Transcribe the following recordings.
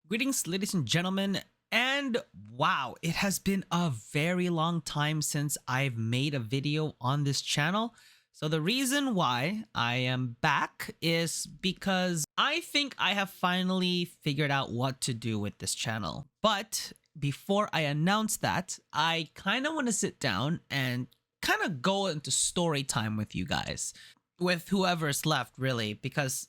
Greetings, ladies and gentlemen, and wow, it has been a very long time since I've made a video on this channel. So the reason why I am back is because I think I have finally figured out what to do with this channel. But before I announce that, I kind of want to sit down and kind of go into story time with you guys, with whoever's left really, because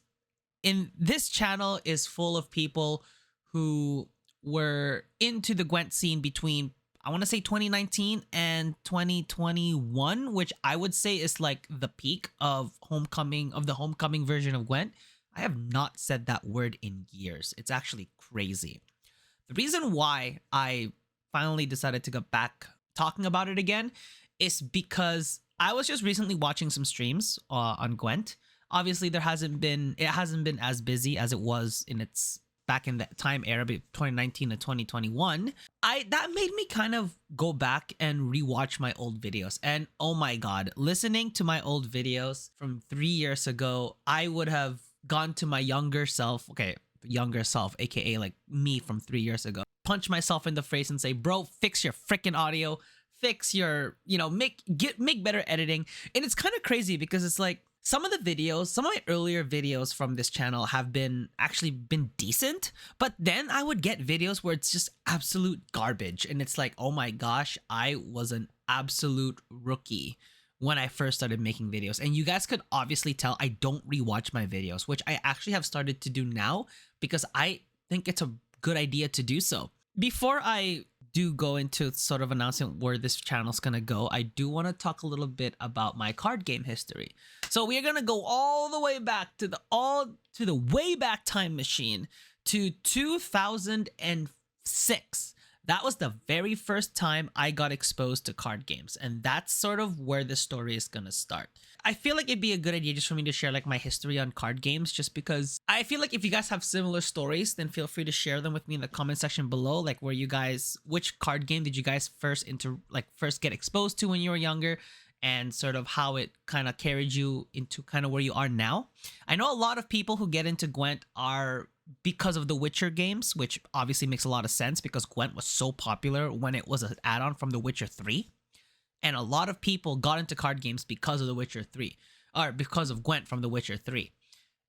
in this channel is full of people who were into the Gwent scene between, I want to say 2019 and 2021, which I would say is like the peak of the homecoming version of Gwent. I have not said that word in years. It's actually crazy. The reason why I finally decided to get back talking about it again is because I was just recently watching some streams on Gwent. Obviously, it hasn't been as busy as it was in its back in the time era, 2019 to 2021. That made me kind of go back and rewatch my old videos. And oh my god, listening to my old videos from 3 years ago, I would have gone to my younger self, aka like me from 3 years ago, punch myself in the face and say, bro, fix your freaking audio, fix your, make better editing. And it's kind of crazy because it's like, some of my earlier videos from this channel have been decent, but then I would get videos where it's just absolute garbage. And it's like, oh my gosh, I was an absolute rookie when I first started making videos. And you guys could obviously tell I don't rewatch my videos, which I actually have started to do now because I think it's a good idea to do so. Before I do go into sort of announcing where this channel's gonna go, I do want to talk a little bit about my card game history. So we are gonna go all the way back to the way back time machine to 2006. That was the very first time I got exposed to card games, and that's sort of where the story is gonna start. I feel like it'd be a good idea just for me to share like my history on card games, just because I feel like if you guys have similar stories, then feel free to share them with me in the comment section below. Like which card game did you guys first get exposed to when you were younger, and sort of how it kind of carried you into kind of where you are now. I know a lot of people who get into Gwent are because of the Witcher games, which obviously makes a lot of sense because Gwent was so popular when it was an add-on from The Witcher 3. And a lot of people got into card games because of The Witcher 3, or because of Gwent from The Witcher 3.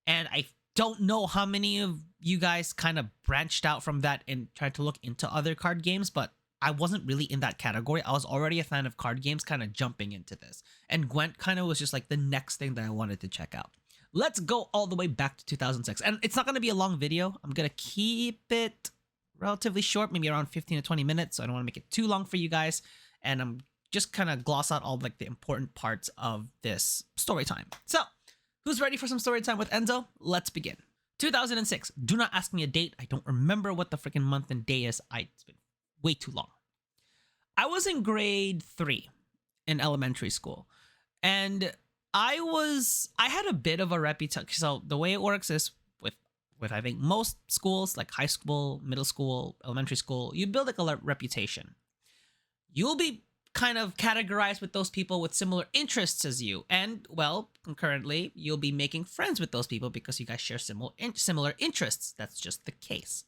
And I don't know how many of you guys kind of branched out from that and tried to look into other card games, but I wasn't really in that category. I was already a fan of card games, kind of jumping into this. And Gwent kind of was just like the next thing that I wanted to check out. Let's go all the way back to 2006. And it's not going to be a long video. I'm going to keep it relatively short, maybe around 15 to 20 minutes. So I don't want to make it too long for you guys. And I'm just kind of gloss out all like the important parts of this story time. So who's ready for some story time with Enzo? Let's begin. 2006. Do not ask me a date. I don't remember what the freaking month and day is. It's been way too long. I was in grade 3 in elementary school, and I had a bit of a reputation. So the way it works is with I think most schools, like high school, middle school, elementary school, you build like a reputation. You'll be kind of categorized with those people with similar interests as you, and well, concurrently, you'll be making friends with those people because you guys share similar interests. That's just the case.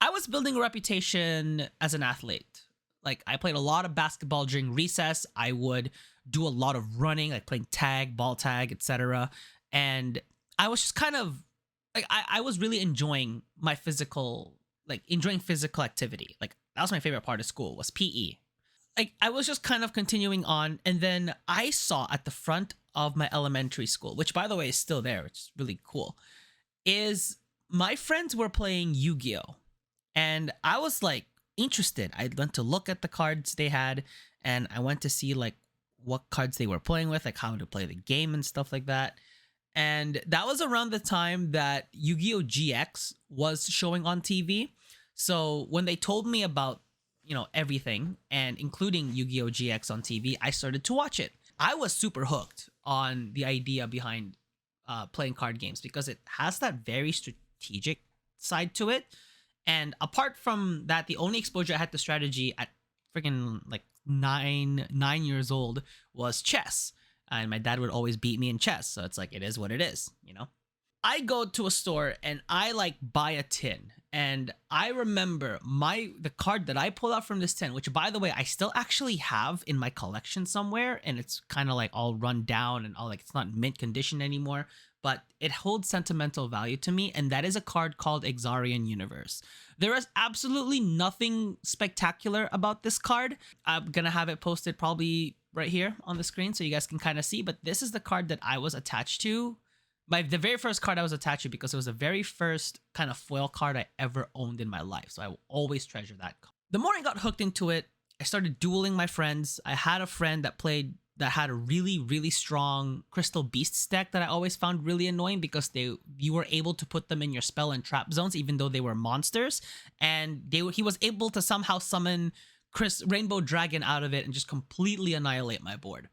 I was building a reputation as an athlete. Like, I played a lot of basketball during recess. I would do a lot of running, like playing tag, ball tag, etc. And I was just kind of like, I was really enjoying physical activity. Like, that was my favorite part of school, was PE. Like, I was just kind of continuing on, and then I saw at the front of my elementary school, which by the way is still there, which is really cool, is my friends were playing Yu-Gi-Oh! And I was like interested. I went to look at the cards they had, and I went to see like what cards they were playing with, like how to play the game and stuff like that. And that was around the time that Yu-Gi-Oh! GX was showing on TV. So when they told me about, everything, and including Yu-Gi-Oh! GX on TV, I started to watch it. I was super hooked on the idea behind playing card games because it has that very strategic side to it. And apart from that, the only exposure I had to strategy at freaking like nine years old was chess. And my dad would always beat me in chess. So it's like, it is what it is, I go to a store and I like buy a tin. And I remember the card that I pulled out from this tin, which by the way I still actually have in my collection somewhere, and it's kind of like all run down and all, like it's not mint condition anymore, but it holds sentimental value to me, and that is a card called Exarian Universe. There is absolutely nothing spectacular about this card. I'm gonna have it posted probably right here on the screen so you guys can kind of see, but this is the card that I was attached to. The very first card I was attached to, because it was the very first kind of foil card I ever owned in my life. So I will always treasure that card. The more I got hooked into it, I started dueling my friends. I had a friend that had a really, really strong Crystal Beasts deck that I always found really annoying, because you were able to put them in your spell and trap zones even though they were monsters, and he was able to somehow summon Rainbow Dragon out of it and just completely annihilate my board.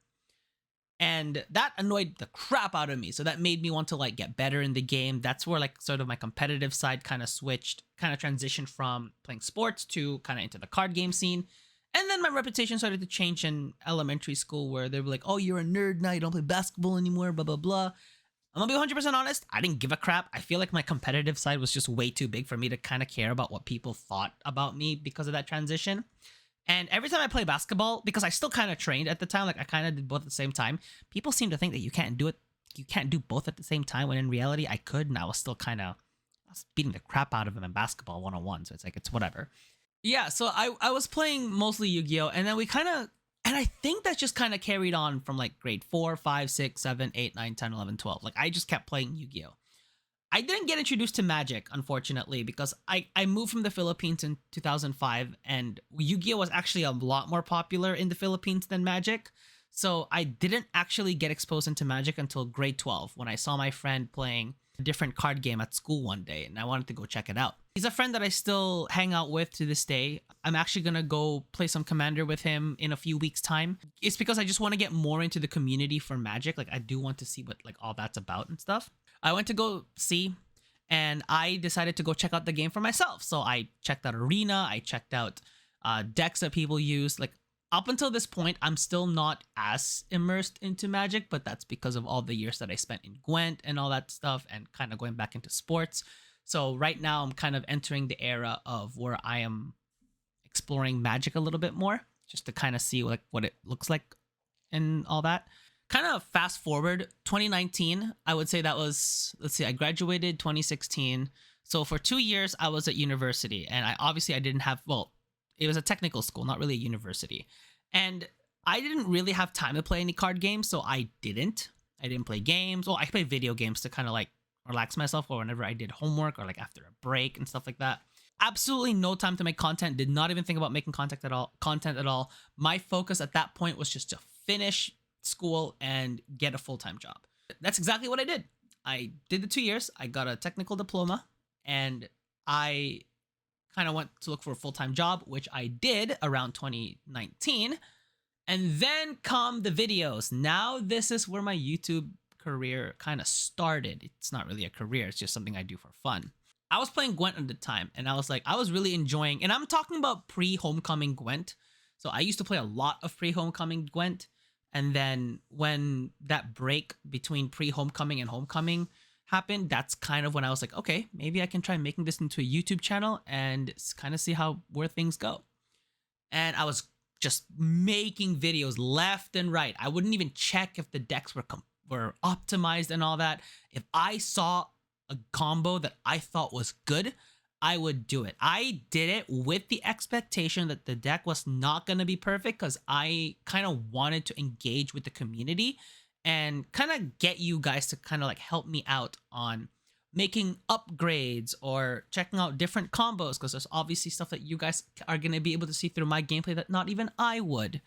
And that annoyed the crap out of me. So that made me want to like get better in the game. That's where like sort of my competitive side kind of transitioned from playing sports to kind of into the card game scene. And then my reputation started to change in elementary school, where they were like, oh, you're a nerd now, you don't play basketball anymore, blah, blah, blah. I'm gonna be 100% honest, I didn't give a crap. I feel like my competitive side was just way too big for me to kind of care about what people thought about me because of that transition. And every time I play basketball, because I still kind of trained at the time, like I kind of did both at the same time, people seem to think that you can't do both at the same time, when in reality I could, and I was still I was beating the crap out of them in basketball one-on-one, so it's like, it's whatever. Yeah, so I was playing mostly Yu-Gi-Oh! And then and I think that just kind of carried on from like grade 4, 5, 6, 7, 8, 9, 10, 11, 12. Like I just kept playing Yu-Gi-Oh! I didn't get introduced to Magic, unfortunately, because I moved from the Philippines in 2005, and Yu-Gi-Oh! Was actually a lot more popular in the Philippines than Magic. So I didn't actually get exposed into Magic until grade 12, when I saw my friend playing a different card game at school one day, and I wanted to go check it out. He's a friend that I still hang out with to this day. I'm actually gonna go play some Commander with him in a few weeks' time. It's because I just want to get more into the community for Magic. Like I do want to see what like all that's about and stuff. I went to go see, and I decided to go check out the game for myself. So I checked out Arena, I checked out decks that people use. Like up until this point, I'm still not as immersed into Magic, but that's because of all the years that I spent in Gwent and all that stuff, and kind of going back into sports. So right now I'm kind of entering the era of where I am exploring Magic a little bit more, just to kind of see like what it looks like and all that. Kind of fast forward 2019, I would say that was, let's see, I graduated 2016. So for 2 years I was at university, and I didn't have, well, it was a technical school, not really a university. And I didn't really have time to play any card games, so I didn't play games. Well, I played video games to kind of like relax myself, or whenever I did homework, or like after a break and stuff like that. Absolutely no time to make content. Did not even think about making content at all. My focus at that point was just to finish school and get a full-time job. That's exactly what I did. I did the 2 years. I got a technical diploma, and I kind of went to look for a full-time job, which I did around 2019. And then come the videos. Now this is where my YouTube career kind of started. It's not really a career, it's just something I do for fun. I was playing Gwent at the time, and I was really enjoying, and I'm talking about pre-Homecoming Gwent. So I used to play a lot of pre-Homecoming Gwent, and then when that break between pre-Homecoming and Homecoming happened, that's kind of when I was like, okay, maybe I can try making this into a YouTube channel and kind of see where things go. And I was just making videos left and right. I wouldn't even check if the decks were optimized and all that. If I saw a combo that I thought was good, I would do it. I did it with the expectation that the deck was not going to be perfect, because I kind of wanted to engage with the community and kind of get you guys to kind of like help me out on making upgrades or checking out different combos, because there's obviously stuff that you guys are going to be able to see through my gameplay that not even I would.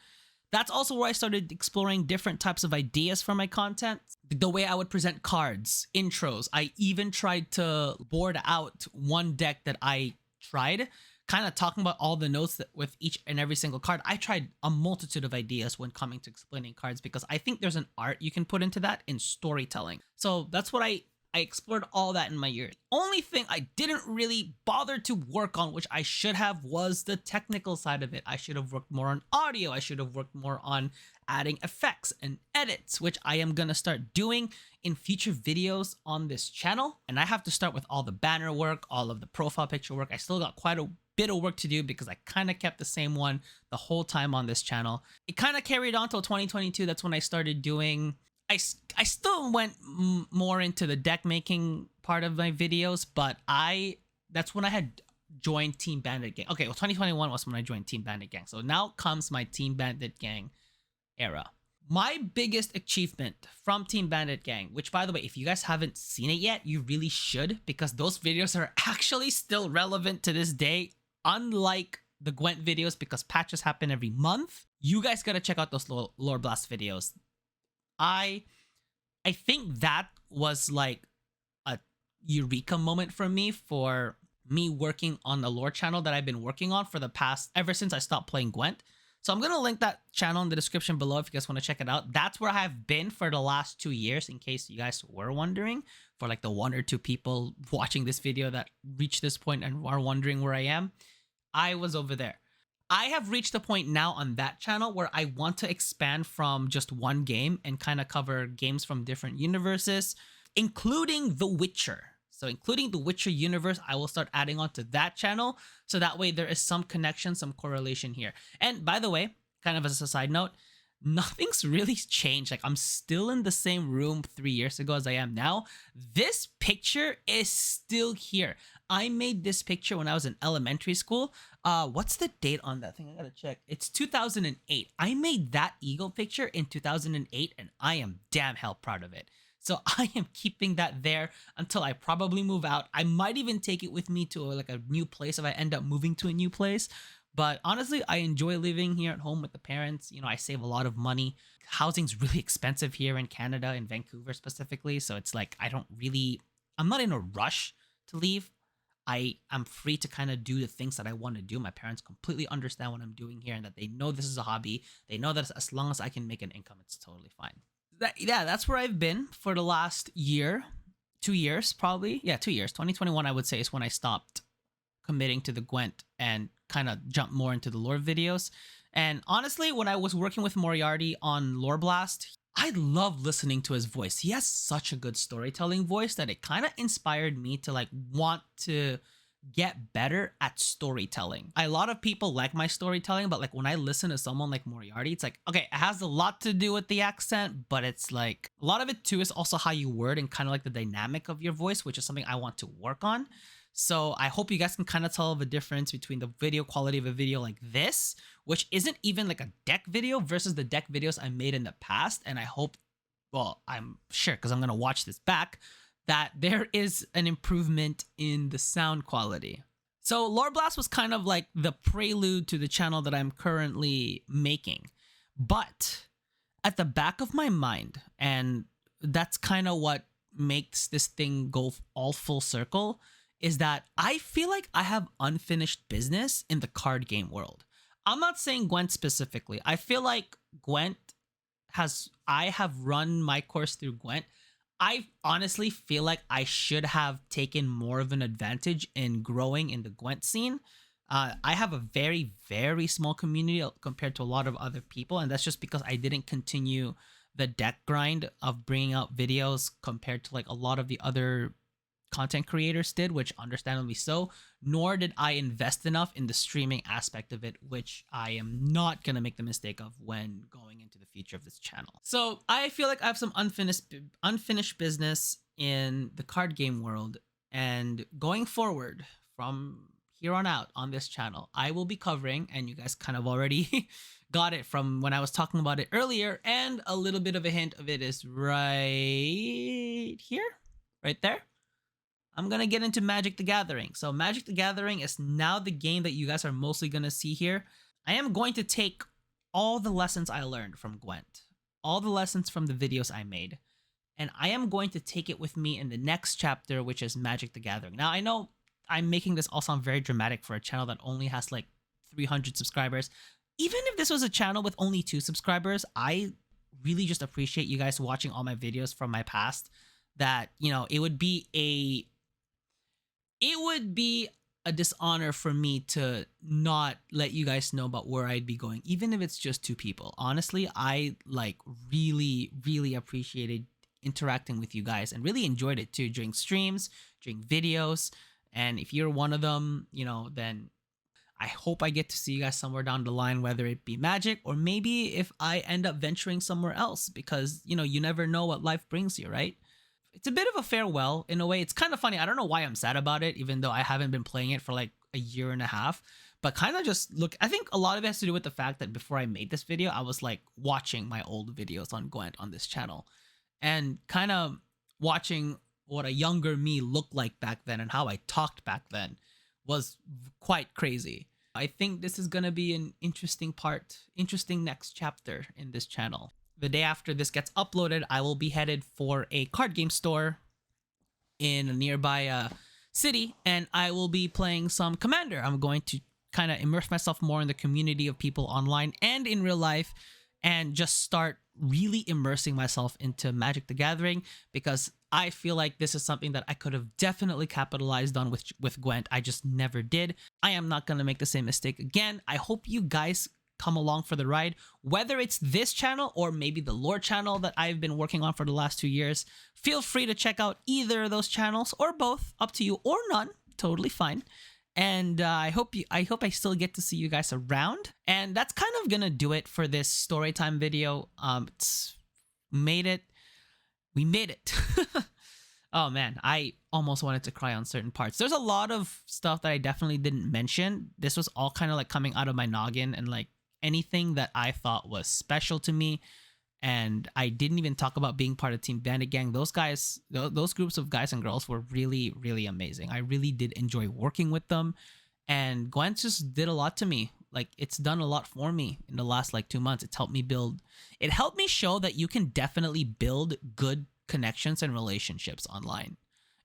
That's also where I started exploring different types of ideas for my content. The way I would present cards, intros. I even tried to board out one deck that I tried, kind of talking about all the notes that with each and every single card. I tried a multitude of ideas when coming to explaining cards, because I think there's an art you can put into that in storytelling. So that's what I I explored all that in my year. Only thing I didn't really bother to work on, which I should have, was the technical side of it. I should have worked more on audio. I should have worked more on adding effects and edits, which I am gonna start doing in future videos on this channel. And I have to start with all the banner work, all of the profile picture work. I still got quite a bit of work to do because I kind of kept the same one the whole time on this channel. It kind of carried on till 2022. That's when I started doing... I still went more into the deck making part of my videos, but that's when I had joined Team Bandit Gang. Okay, well, 2021 was when I joined Team Bandit Gang. So now comes my Team Bandit Gang era. My biggest achievement from Team Bandit Gang, which by the way, if you guys haven't seen it yet, you really should, because those videos are actually still relevant to this day, unlike the Gwent videos, because patches happen every month. You guys gotta check out those Lore Blast videos. I think that was like a eureka moment for me working on the lore channel that I've been working on for the past, ever since I stopped playing Gwent. So I'm going to link that channel in the description below if you guys want to check it out. That's where I have been for the last 2 years, in case you guys were wondering, for like the 1 or 2 people watching this video that reached this point and are wondering where I am. I was over there. I have reached a point now on that channel where I want to expand from just one game and kind of cover games from different universes, including The Witcher. So including the Witcher universe, I will start adding on to that channel. So that way there is some connection, some correlation here. And by the way, kind of as a side note, nothing's really changed. Like, I'm still in the same room 3 years ago as I am now. This picture is still here. I made this picture when I was in elementary school. What's the date on that thing? I gotta check. It's 2008. I made that eagle picture in 2008, and I am damn hell proud of it. So I am keeping that there until I probably move out. I might even take it with me to like a new place if I end up moving to a new place. But honestly, I enjoy living here at home with the parents. You know, I save a lot of money. Housing's really expensive here in Canada, in Vancouver specifically. So it's like, I'm not in a rush to leave. I'm free to kind of do the things that I want to do. My parents completely understand what I'm doing here and that they know this is a hobby. They know that as long as I can make an income, it's totally fine. That's where I've been for the last year, 2 years probably. Yeah, 2 years. 2021, I would say, is when I stopped committing to the Gwent and kind of jumped more into the lore videos. And honestly, when I was working with Moriarty on Lore Blast, I love listening to his voice. He has such a good storytelling voice that it kind of inspired me to like want to get better at storytelling. A lot of people like my storytelling, but like when I listen to someone like Moriarty, it's like, okay, it has a lot to do with the accent, but it's like a lot of it too is also how you word and kind of like the dynamic of your voice, which is something I want to work on. So I hope you guys can kind of tell the difference between the video quality of a video like this, which isn't even like a deck video, versus the deck videos I made in the past. And I hope, well, I'm sure, because I'm going to watch this back, that there is an improvement in the sound quality. So Lore Blast was kind of like the prelude to the channel that I'm currently making. But at the back of my mind, and that's kind of what makes this thing go all full circle, is that I feel like I have unfinished business in the card game world. I'm not saying Gwent specifically. I feel like I have run my course through Gwent. I honestly feel like I should have taken more of an advantage in growing in the Gwent scene. I have a very, very small community compared to a lot of other people, and that's just because I didn't continue the deck grind of bringing out videos compared to like a lot of the other content creators did, which understandably so, nor did I invest enough in the streaming aspect of it, which I am not going to make the mistake of when going into the future of this channel. So I feel like I have some unfinished business in the card game world, and going forward from here on out on this channel, I will be covering, and you guys kind of already got it from when I was talking about it earlier, and a little bit of a hint of it is right here, right there. I'm going to get into Magic the Gathering. So Magic the Gathering is now the game that you guys are mostly going to see here. I am going to take all the lessons I learned from Gwent, all the lessons from the videos I made, and I am going to take it with me in the next chapter, which is Magic the Gathering. Now, I know I'm making this all sound very dramatic for a channel that only has like 300 subscribers. Even if this was a channel with only 2 subscribers, I really just appreciate you guys watching all my videos from my past. that, you know, it would be a dishonor for me to not let you guys know about where I'd be going, even if it's just two people. Honestly, I like really, really appreciated interacting with you guys and really enjoyed it too during streams, during videos. And if you're one of them, you know, then I hope I get to see you guys somewhere down the line, whether it be Magic or maybe if I end up venturing somewhere else, because, you know, you never know what life brings you, right? It's a bit of a farewell in a way. It's kind of funny. I don't know why I'm sad about it, even though I haven't been playing it for like a year and a half. But kind of just look, I think a lot of it has to do with the fact that before I made this video, I was like watching my old videos on Gwent on this channel and kind of watching what a younger me looked like back then and how I talked back then was quite crazy. I think this is going to be an interesting next chapter in this channel. The day after this gets uploaded, I will be headed for a card game store in a nearby city, and I will be playing some Commander. I'm going to kind of immerse myself more in the community of people online and in real life, and just start really immersing myself into Magic the Gathering, because I feel like this is something that I could have definitely capitalized on with Gwent. I just never did. I am not going to make the same mistake again. I hope you guys come along for the ride, whether it's this channel or maybe the lore channel that I've been working on for the last 2 years. Feel free to check out either of those channels or both, up to you, or none, totally fine. And I hope I still get to see you guys around. And that's kind of gonna do it for this story time video. We made it. Oh man, I almost wanted to cry on certain parts. There's a lot of stuff that I definitely didn't mention. This was all kind of like coming out of my noggin, and like anything that I thought was special to me. And I didn't even talk about being part of Team Bandit Gang. Those guys, those groups of guys and girls were really, really amazing. I really did enjoy working with them. And Gwent just did a lot to me. Like, it's done a lot for me in the last like 2 months. It's helped me show that you can definitely build good connections and relationships online.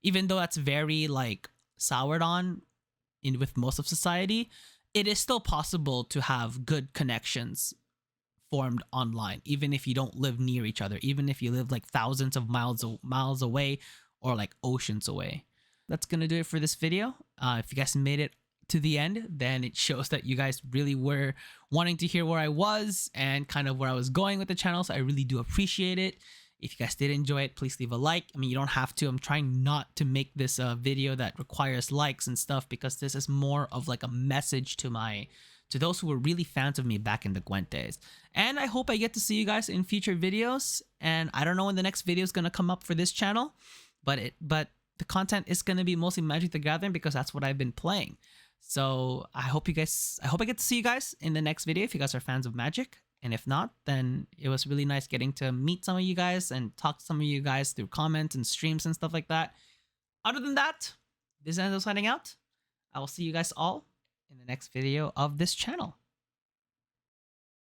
Even though that's very like soured on with most of society, it is still possible to have good connections formed online, even if you don't live near each other, even if you live like thousands of miles away or like oceans away. That's gonna do it for this video. If you guys made it to the end, then it shows that you guys really were wanting to hear where I was and kind of where I was going with the channel, so I really do appreciate it. If you guys did enjoy it, please leave a like. I mean, you don't have to. I'm trying not to make this a video that requires likes and stuff, because this is more of like a message to those who were really fans of me back in the Gwent days. And I hope I get to see you guys in future videos. And I don't know when the next video is going to come up for this channel, but the content is going to be mostly Magic the Gathering, because that's what I've been playing. So I hope I get to see you guys in the next video if you guys are fans of Magic. And if not, then it was really nice getting to meet some of you guys and talk to some of you guys through comments and streams and stuff like that. Other than that, this is Enzo signing out. I will see you guys all in the next video of this channel.